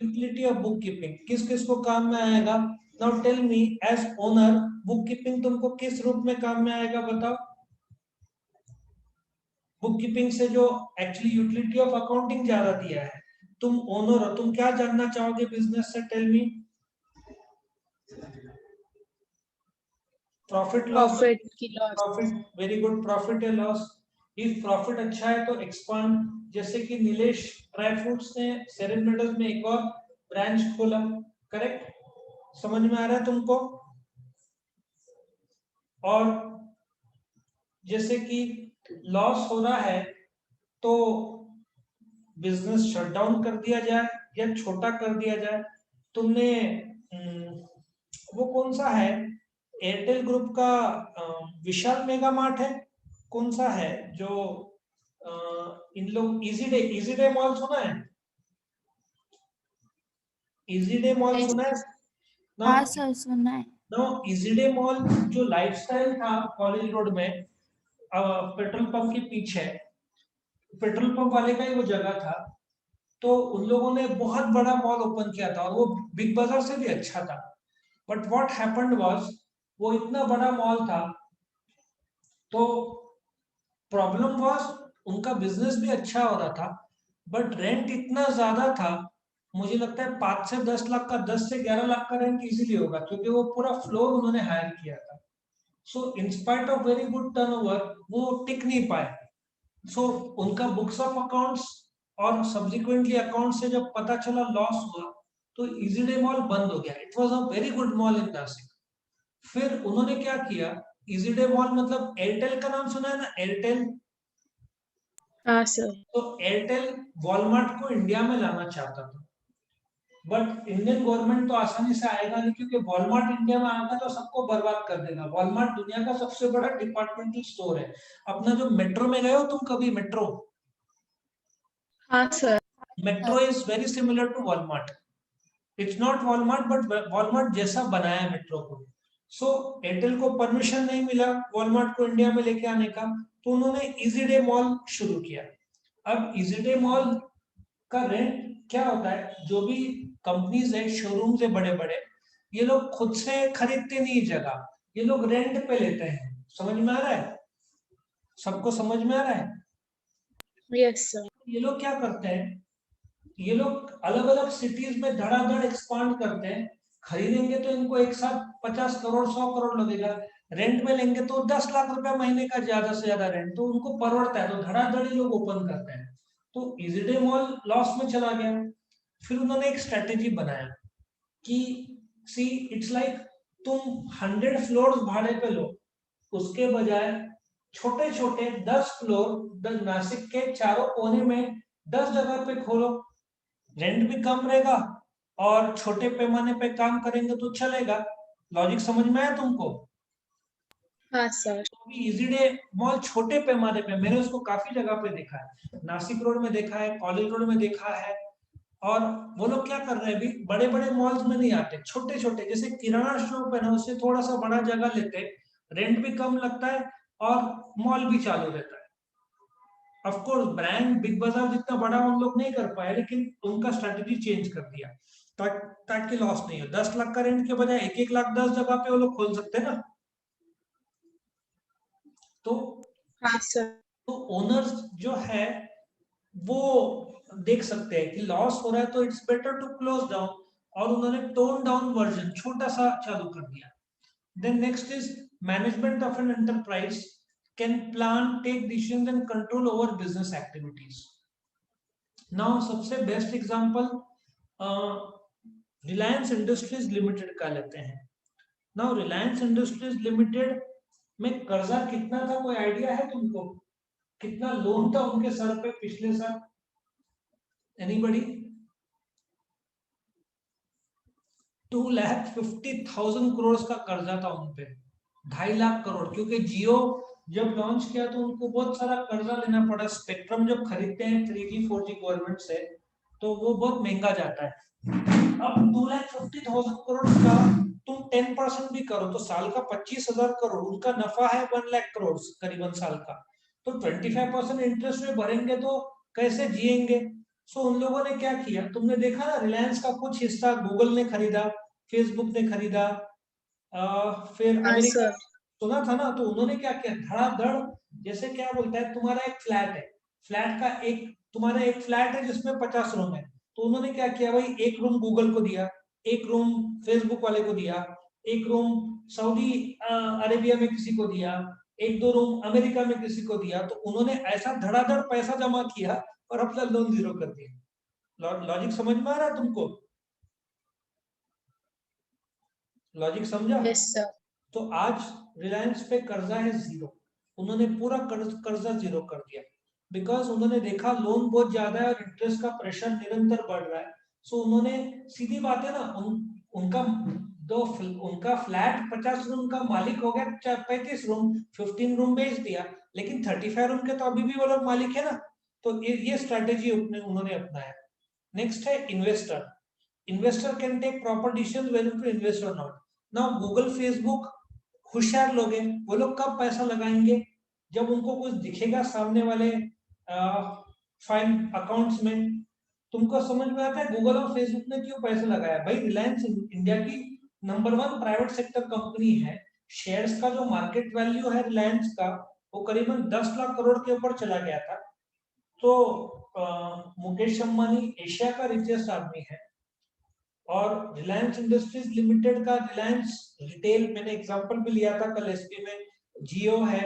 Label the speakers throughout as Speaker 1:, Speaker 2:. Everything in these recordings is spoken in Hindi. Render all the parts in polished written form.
Speaker 1: यूटिलिटी ऑफ बुक कीपिंग किस किस को काम में आएगा? Now tell me, as owner book keeping तुमको किस रूप में काम में आएगा बताओ? बुक कीपिंग से जो एक्चुअली यूटिलिटी ऑफ अकाउंटिंग ज्यादा दिया है, तुम ओनर हो, तुम क्या जानना चाहोगे बिजनेस से? Tell me. Profit loss.
Speaker 2: Profit की loss.
Speaker 1: Profit, very good, profit या लॉस। इफ प्रॉफिट अच्छा है तो एक्सपांड, जैसे कि नीलेश ड्राई फ्रूट्स ने सेरेन मेटल्स में एक और ब्रांच खोला, करेक्ट? समझ में आ रहा है तुमको? और जैसे कि लॉस हो रहा है तो बिजनेस शटडाउन कर दिया जाए या छोटा कर दिया जाए। तुमने वो कौन सा है एयरटेल ग्रुप का, विशाल मेगा मार्ट है, कौन सा है जो इन लोग इजी डे मॉल सुना है? इजी डे मॉल सुना है ना?
Speaker 2: हाँ सर सुना है।
Speaker 1: नो, इजी डे मॉल जो लाइफस्टाइल था कॉलेज रोड में, पेट्रोल पंप के पीछे, पेट्रोल पंप वाले का ही वो जगह था। तो उन लोगों ने बहुत बड़ा मॉल ओपन किया था और वो बिग बाजार से भी अच्छा था। बट व्हाट हैपेंड वाज, वो इतना बड़ा मॉल था तो प्रॉब्लम वाज, उनका बिजनेस भी अच्छा हो रहा था बट रेंट इतना ज्यादा था। मुझे लगता है 5 से 10 लाख का, 10 से 11 लाख का रेंट इजीली होगा, क्योंकि वो पूरा फ्लोर उन्होंने हायर किया था। So in spite of very good turnover वो टिक नहीं पाए। सो उनका बुक्स ऑफ अकाउंट्स और सब्सिक्वेंटली अकाउंट से जब पता चला लॉस हुआ, तो इजी डे मॉल बंद हो गया। It was a very good mall इन नासिक। फिर उन्होंने क्या किया, इजी डे मॉल मतलब एयरटेल का नाम सुना है ना, एयरटेल?
Speaker 2: हाँ सर।
Speaker 1: तो एयरटेल वॉलमार्ट को इंडिया में लाना चाहता था, बट इंडियन गवर्नमेंट तो आसानी से आएगा नहीं, क्योंकि वॉलमार्ट इंडिया में आएगा तो सबको बर्बाद कर देगा। वॉलमार्ट दुनिया का सबसे बड़ा डिपार्टमेंटल स्टोर है। अपना जो मेट्रो में गए हो तुम कभी? मेट्रो,
Speaker 2: हाँ sir.
Speaker 1: Metro is very similar to Walmart. It's not Walmart but Walmart जैसा बनाया मेट्रो को। सो एयरटेल को परमिशन नहीं मिला वॉलमार्ट को इंडिया में लेके आने का, तो उन्होंने इजी डे मॉल शुरू किया। अब इजी डे मॉल का रेंट क्या होता है, जो भी कंपनीज है, शोरूम है बड़े बड़े, ये लोग खुद से खरीदते नहीं जगह, ये लोग रेंट पे लेते हैं। समझ में आ रहा है? सबको समझ में आ रहा है?
Speaker 2: Yes sir.
Speaker 1: ये लोग क्या करते हैं, ये लोग अलग अलग सिटीज में धड़ाधड़ एक्सपांड करते हैं। खरीदेंगे तो इनको एक साथ 50 करोड़ 100 करोड़ लगेगा, रेंट में लेंगे तो 10 लाख रुपए महीने का ज्यादा से ज्यादा रेंट, तो उनको परवड़ता है, तो धड़ाधड़ लोग ओपन करते हैं। तो इजीडे मॉल लॉस में चला गया। फिर उन्होंने एक स्ट्रेटेजी बनाया कि सी इट्स लाइक, तुम 100 फ्लोर भाड़े पे लो, उसके बजाय छोटे छोटे 10 फ्लोर नासिक के चारों कोने में 10 जगह पे खोलो, रेंट भी कम रहेगा और छोटे पैमाने पे काम करेंगे तो चलेगा। लॉजिक समझ में आया तुमको?
Speaker 2: हाँ सर।
Speaker 1: तो इजी डे मॉल छोटे पैमाने पे, मैंने उसको काफी जगह पे देखा है, नासिक रोड में देखा है, कॉलेज रोड में देखा है। और वो लोग क्या कर रहे हैं, अभी बड़े बड़े मॉल्स में नहीं आते, छोटे छोटे जैसे किराना शॉप है ना, उससे थोड़ा सा बड़ा जगह लेते, रेंट भी कम लगता है और मॉल भी चालू रहता है। ऑफ कोर्स ब्रांड बिग बाजार जितना बड़ा उन लोग नहीं कर पाए, लेकिन उनका स्ट्रेटेजी चेंज कर दिया ताकि लॉस नहीं हो। 10 लाख का रेंट के बजाय 1-1 लाख 10 जगह पे वो लोग खोल सकते हैं ना। तो
Speaker 2: हाँ सर।
Speaker 1: ओनर्स जो है वो देख सकते हैं कि लॉस हो रहा है तो it's better to close down, और उन्होंने टोन डाउन वर्जन छोटा सा चालू कर दिया। Then next is management of an enterprise can plan, take decision and control over business activities. Now सबसे best example Reliance Industries Limited का लेते हैं। नाउ रिलायंस इंडस्ट्रीज लिमिटेड में कर्जा कितना था, कोई आइडिया है तुमको? कितना लोन था उनके सर पे पिछले साल? एनीबडी? 2,50,000 करोड़ का कर्जा था उनपे, 2.5 लाख करोड़, क्योंकि जियो जब लॉन्च किया तो उनको बहुत सारा कर्जा लेना पड़ा। स्पेक्ट्रम जब खरीदते हैं 3G 4G गवर्नमेंट से, तो वो बहुत महंगा जाता है। अब 2,50,000 करोड़ का तुम 10% भी करो तो साल का 25,000 करोड़, उनका नफा है 1 लाख करोड़ करीबन साल का। तो 25% इंटरेस्ट में भरेंगे तो कैसे जिएंगे? सो उन लोगों ने क्या किया, तुमने देखा ना, रिलायंस का कुछ हिस्सा गूगल ने खरीदा, फेसबुक ने खरीदा, फिर
Speaker 2: हाँ
Speaker 1: अमेरिका,
Speaker 2: सर।
Speaker 1: सुना था ना, तो उन्होंने क्या किया, धड़ाधड़, जैसे क्या बोलता है, तुम्हारा एक फ्लैट है, फ्लैट का एक, तुम्हारा एक फ्लैट है जिसमें 50 रूम है, तो उन्होंने क्या किया भाई, एक रूम गूगल को दिया, एक रूम फेसबुक वाले को दिया, एक रूम सऊदी अरेबिया में किसी को दिया, एक दो रूम अमेरिका में किसी को दिया, तो उन्होंने ऐसा धड़ाधड़ पैसा जमा किया और अपना लोन जीरो कर दिया। लॉजिक समझ में आ रहा है तुमको? लॉजिक समझा?
Speaker 2: Yes sir.
Speaker 1: तो आज रिलायंस पे कर्जा है जीरो, उन्होंने पूरा कर्जा जीरो कर दिया, बिकॉज उन्होंने देखा लोन बहुत ज्यादा है और इंटरेस्ट का प्रेशर निरंतर बढ़ रहा है। सो उन्होंने, सीधी बात है ना, उनका दो उनका फ्लैट 50 रूम का मालिक हो गया 35 रूम, 15 रूम बेच दिया, लेकिन 35 रूम के तो अभी भी वो लोग मालिक है ना। तो ये स्ट्रेटेजी उन्होंने अपनाया। नेक्स्ट है investor. Investor can take proper decision whether to invest और नॉट। नाउ गूगल फेसबुक होशियार लोग हैं, वो लोग कब पैसा लगाएंगे, जब उनको कुछ दिखेगा सामने वाले फाइन अकाउंट्स में। तुमको समझ में आता है गूगल और फेसबुक ने क्यों पैसा लगाया? भाई रिलायंस इंडिया की नंबर 1 प्राइवेट सेक्टर कंपनी है, शेयर्स का जो मार्केट वैल्यू है रिलायंस का, वो करीबन 10 लाख करोड़ के ऊपर चला गया था। तो मुकेश अंबानी एशिया का रिचेस्ट आदमी है, और रिलायंस इंडस्ट्रीज लिमिटेड का, रिलायंस रिटेल, मैंने एग्जांपल भी लिया था कल एसपी में, जियो है।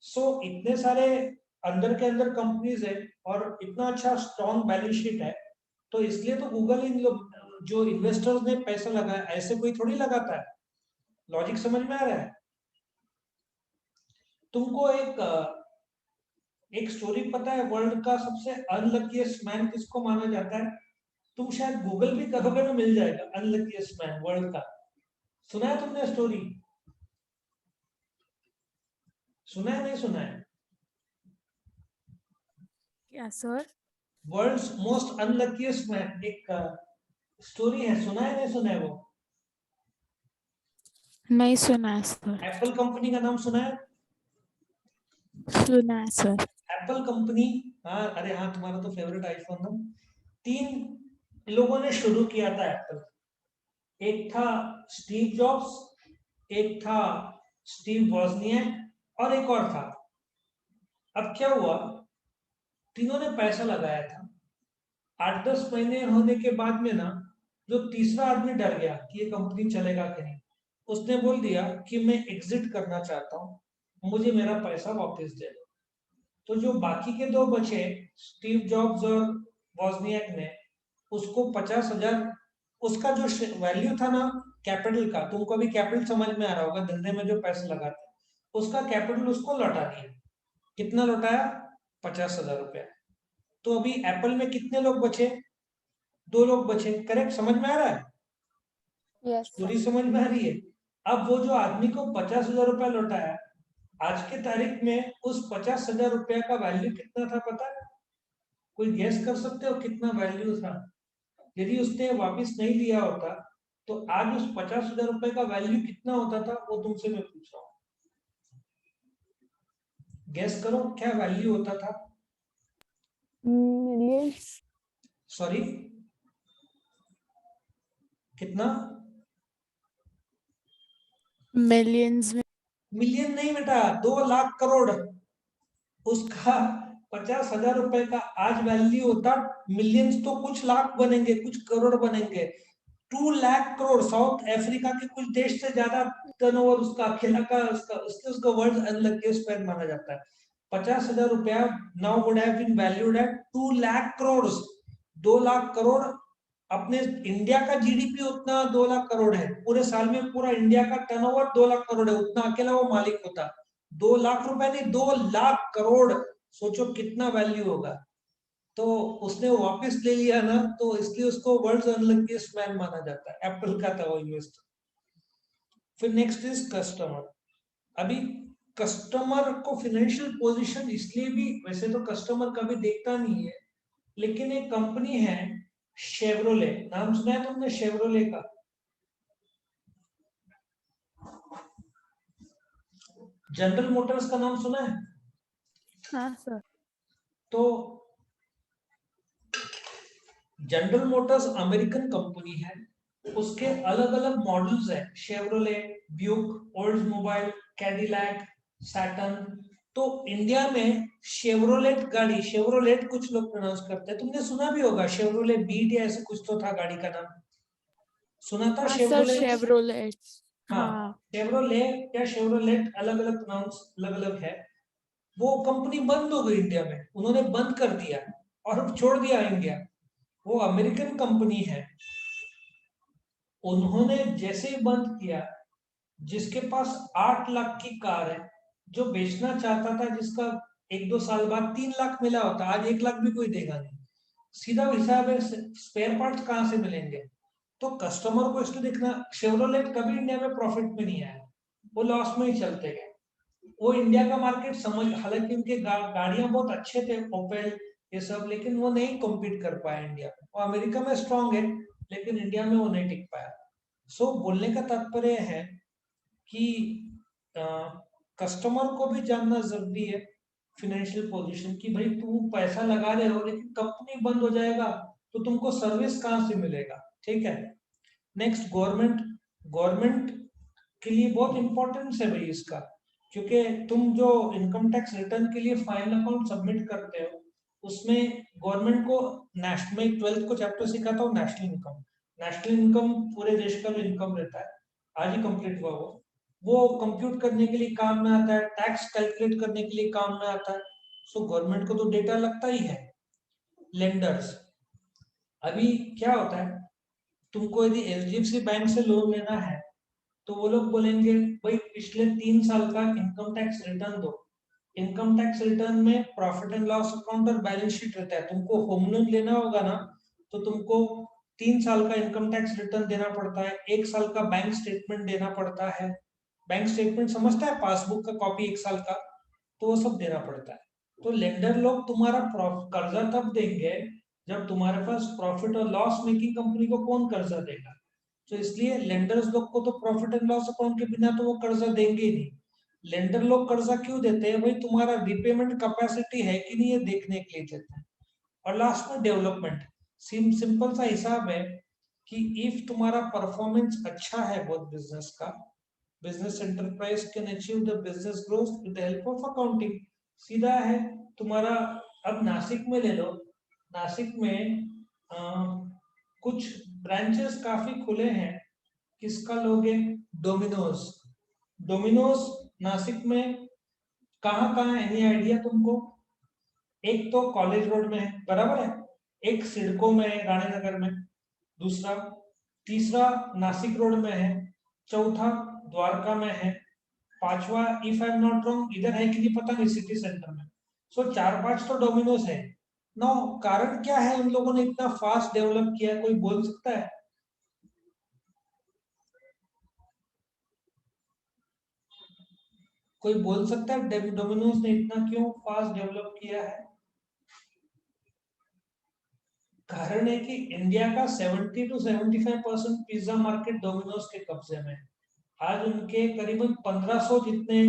Speaker 1: सो इतने सारे अंदर के अंदर कंपनीज है और इतना अच्छा स्ट्रॉन्ग बैलेंस शीट है, तो इसलिए तो गूगल इन लोग जो इन्वेस्टर्स ने पैसा लगाया, ऐसे कोई थोड़ी लगाता है। लॉजिक समझ में आ रहा है? तुमको एक स्टोरी पता है, वर्ल्ड का सबसे अनलकीस्ट मैन किसको माना जाता है? तुम शायद गूगल भी करोगे ना, मिल जाएगा अनलकीस्ट मैन वर्ल्ड का। सुना है तुमने स्टोरी? सुना है, नहीं सुना है?
Speaker 3: क्या sir?
Speaker 1: World's most unluckiest man, एक स्टोरी है, सुना है, नहीं सुना है वो?
Speaker 3: नहीं सुना है सर।
Speaker 1: एप्पल कंपनी का नाम सुना है?
Speaker 3: सुना है सर।
Speaker 1: एप्पल कंपनी, हाँ, अरे हाँ, तुम्हारा तो फेवरेट आईफोन ना। 3 लोगों ने शुरू किया था एप्पल। एक था स्टीव जॉब्स, एक था स्टीव वॉजनियक, और एक और था। अब क्या हुआ, तीनों ने पैसा लगाया था। 8-10 महीने होने के बाद में ना, जो तीसरा आदमी डर गया कि ये कंपनी चलेगा कि नहीं, उसने बोल दिया कि मैं एग्जिट करना चाहता हूँ, मुझे मेरा पैसा वापस दे दो। तो जो बाकी के दो बचे, स्टीव जॉब्स और वॉजनियक ने, उसको 50,000, उसका जो वैल्यू था ना कैपिटल का, तुमको अभी कैपिटल समझ में आ रहा होगा, धंधे में जो पैसे लगाते हैं, उसका कैपिटल उसको लौटा दिया। कितना लौटाया? 50,000 रुपया। तो अभी एप्पल में कितने लोग बचे? 2 लोग बचे, करेक्ट? समझ में आ रहा है?
Speaker 3: Yes sir.
Speaker 1: स्टोरी समझ में आ रही है? अब वो जो आदमी को 50,000 रुपया लौटाया, आज के तारीख में उस 50,000 रुपया का वैल्यू कितना था पता है? कोई गेस कर सकते हो कितना वैल्यू था? यदि उसने वापस नहीं लिया होता, तो आज उस 50,000 रुपए का वैल्यू कितना होता था, वो तुमसे मैं पूछ रहा हूँ। गेस करो क्या वैल्यू होता था?
Speaker 3: मिलियंस।
Speaker 1: सॉरी, कितना?
Speaker 3: मिलियंस में।
Speaker 1: मिलियन नहीं बेटा, 2 लाख करोड़। उसका 50,000 रुपए का आज वैल्यू होता, मिलियंस तो कुछ लाख बनेंगे, कुछ करोड़ बनेंगे। 2 लाख करोड़, साउथ अफ्रीका के कुछ देश से ज्यादा टर्नओवर उसका अकेला का, उसका वर्ल्ड अनलकीस्ट मैन माना जाता है। 50,000 रुपया now would have been valued at 2 lakh crore. 2 lakh crore. अपने इंडिया का जीडीपी उतना 2 लाख करोड़ है, पूरे साल में पूरा इंडिया का टर्नओवर 2 लाख करोड़ है, उतना अकेला वो मालिक होता। 2 लाख रुपए नहीं, 2 लाख करोड़। सोचो कितना वैल्यू होगा। तो उसने वापस ले लिया ना, तो इसलिए उसको वर्ल्ड अनलकीस्ट मैन माना जाता है, एप्पल का था वो इन्वेस्टर। फिर नेक्स्ट इज कस्टमर। अभी कस्टमर को फाइनेंशियल पोजीशन इसलिए भी, वैसे तो कस्टमर कभी देखता नहीं है, लेकिन एक कंपनी है शेवरोले, नाम सुना है तुमने शेवरोले का? जनरल मोटर्स का नाम सुना है?
Speaker 3: हाँ सर।
Speaker 1: तो जनरल मोटर्स अमेरिकन कंपनी है, उसके अलग अलग मॉडल्स हैं, Chevrolet, Buick, Oldsmobile, Cadillac, Saturn. तो इंडिया में शेवरोलेट गाड़ी, शेवरोलेट कुछ लोग प्रोनाउंस करते हैं, तुमने सुना भी होगा, शेवरोले बीट या ऐसे कुछ तो था गाड़ी का नाम, सुना था
Speaker 3: हाँ सर,
Speaker 1: शेवरोलेट?
Speaker 3: शेवरोलेट।
Speaker 1: हाँ,
Speaker 3: हाँ
Speaker 1: शेवरोले या शेवरोलेट अलग अलग प्रोनाउंस अलग अलग है। वो कंपनी बंद हो गई इंडिया में, उन्होंने बंद कर दिया और अब छोड़ दिया इंडिया। वो अमेरिकन कंपनी है, उन्होंने जैसे ही बंद किया, जिसके पास 8 लाख की कार है, जो बेचना चाहता था, जिसका 1-2 साल बाद 3 लाख मिला होता, आज 1 लाख भी कोई देगा नहीं। सीधा हिसाब है, स्पेयर पार्ट्स कहाँ से मिलेंगे? तो कस्टमर को इसलिए देखना, शेवरोलेट कभी इंडिया में प्रॉफिट में नहीं आया, वो लॉस में ही चलते गए। वो इंडिया का मार्केट समझ, हालांकि उनके गाड़ियां बहुत अच्छे थे, ओपेल ये सब, लेकिन वो नहीं कम्पीट कर पाया इंडिया में। वो अमेरिका में स्ट्रांग है, लेकिन इंडिया में वो नहीं टिक पाया। सो बोलने का तात्पर्य है कि कस्टमर को भी जानना जरूरी है फाइनेंशियल पोजीशन की, भाई तू पैसा लगा रहे हो लेकिन कंपनी बंद हो जाएगा तो तुमको सर्विस कहाँ से मिलेगा? ठीक है। Next, government. गवर्नमेंट के लिए बहुत इंपॉर्टेंस है भाई इसका, क्योंकि तुम जो इनकम टैक्स रिटर्न के लिए फाइनल अकाउंट सबमिट करते हो, उसमें गवर्नमेंट को नेशनल में 12th को चैप्टर सिखाता हूँ, नेशनल इनकम। नेशनल इनकम पूरे देश का जो इनकम रहता है, आज ही कंप्लीट हुआ वो कंप्यूट करने के लिए काम में आता है, टैक्स कैलकुलेट करने के लिए काम में आता है। सो गवर्नमेंट को तो डेटा लगता ही है। लेंडर्स, अभी क्या होता है, तुमको यदि एचडीएफसी बैंक से लोन लेना है तो वो लोग बोलेंगे भाई पिछले 3 साल का इनकम टैक्स रिटर्न दो। इनकम टैक्स रिटर्न में प्रॉफिट एंड लॉस अकाउंट और बैलेंस शीट रहता है। तुमको होम लोन लेना होगा ना, तो तुमको 3 साल का इनकम टैक्स रिटर्न देना पड़ता है, 1 साल का बैंक स्टेटमेंट देना पड़ता है। बैंक स्टेटमेंट समझता है, पासबुक का कॉपी 1 साल का, तो वो सब देना पड़ता है। तो लेंडर लोग तुम्हारा कर्जा तब देंगे जब तुम्हारे पास प्रॉफिट और लॉस मेकिंग कंपनी को कौन कर्जा देगा? तो इसलिए लेंडर्स लोग को तो प्रॉफिट एंड लॉस अकाउंट के बिना तो वो कर्जा देंगे ही नहीं। लेंडर लोग कर्जा क्यों देते हैं? भाई तुम्हारा रिपेमेंट कैपेसिटी है कि नहीं, ये देखने के लिए देते हैं। और लास्ट में डेवलपमेंट। सिंपल सा हिसाब है कि इफ तुम्हारा परफॉर्मेंस अच्छा है बहुत बिजनेस का, business enterprise can achieve the business growth with the help of accounting. सीधा है तुम्हारा। अब नासिक में ले लो, नासिक में कुछ ब्रांचेस काफी खुले हैं। किसका लोगे? डोमिनोज। डोमिनोज नासिक में कहाँ कहाँ है, एनी आइडिया तुमको? एक तो कॉलेज रोड में है, बराबर है, एक सिडको में है रानीनगर में, दूसरा, तीसरा नासिक रोड में है, चौथा द्वारका में है, पांचवा if I am not wrong इधर है कि नहीं पता नहीं, सिटी सेंटर में। सो 4-5 तो डोमिनोज है। नो, कारण क्या है उन लोगों ने इतना फास्ट डेवलप किया, कोई बोल सकता है? कोई बोल सकता है डोमिनोज ने इतना क्यों फास्ट डेवलप किया है? कारण है कि इंडिया का 70 to 75% पिज्जा मार्केट डोमिनोज के कब्जे में है। आज उनके करीबन 1500 जितने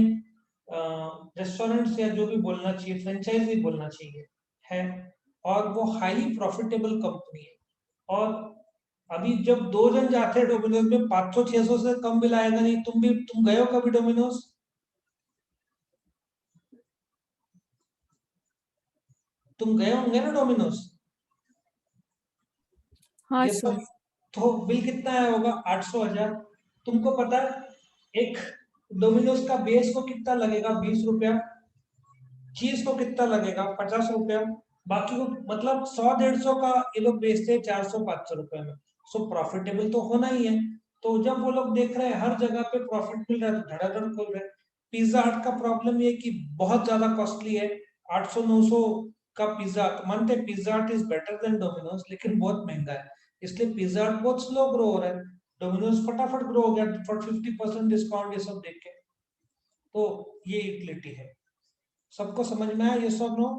Speaker 1: रेस्टोरेंट्स या जो भी बोलना चाहिए, फ्रेंचाइजी बोलना चाहिए, है। और वो हाईली प्रॉफिटेबल कंपनी है। और अभी जब 2 जन जाते हैं डोमिनोज में, 500-600 से कम बिल आएगा नहीं। तुम गए हो कभी डोमिनोज? तुम गए होंगे ना डोमिनोज?
Speaker 3: हाँ
Speaker 1: ये
Speaker 3: सर।
Speaker 1: सब। तो बिल कितना आया होगा? 800-1000। तुमको पता है एक डोमिनोज का बेस को कितना लगेगा? 20 रुपया। चीज को कितना लगेगा? 50 रुपया। बाकी को मतलब 100-150 का ये लोग बेचते हैं 400-500 रुपए में। सो प्रॉफिटेबल तो होना ही है। तो जब वो लोग देख रहे हैं हर जगह पे प्रॉफिट मिल रहा है तो धड़ाधड़ खोल रहे हैं। पिज्जा हट का प्रॉब्लम ये कि बहुत ज्यादा कॉस्टली है। 800-900 का पिज्जा, तो मानते हैं पिज्जा हट इज बेटर देन डोमिनोज, लेकिन बहुत महंगा है, इसलिए पिज्जा हट बहुत स्लो ग्रो हो रहा है। डोमिनोज फटाफट ग्रो हो गया फॉर 50% डिस्काउंट, ये सब देख के। तो ये यूटिलिटी है। सबको समझ में आया? ये सब नो?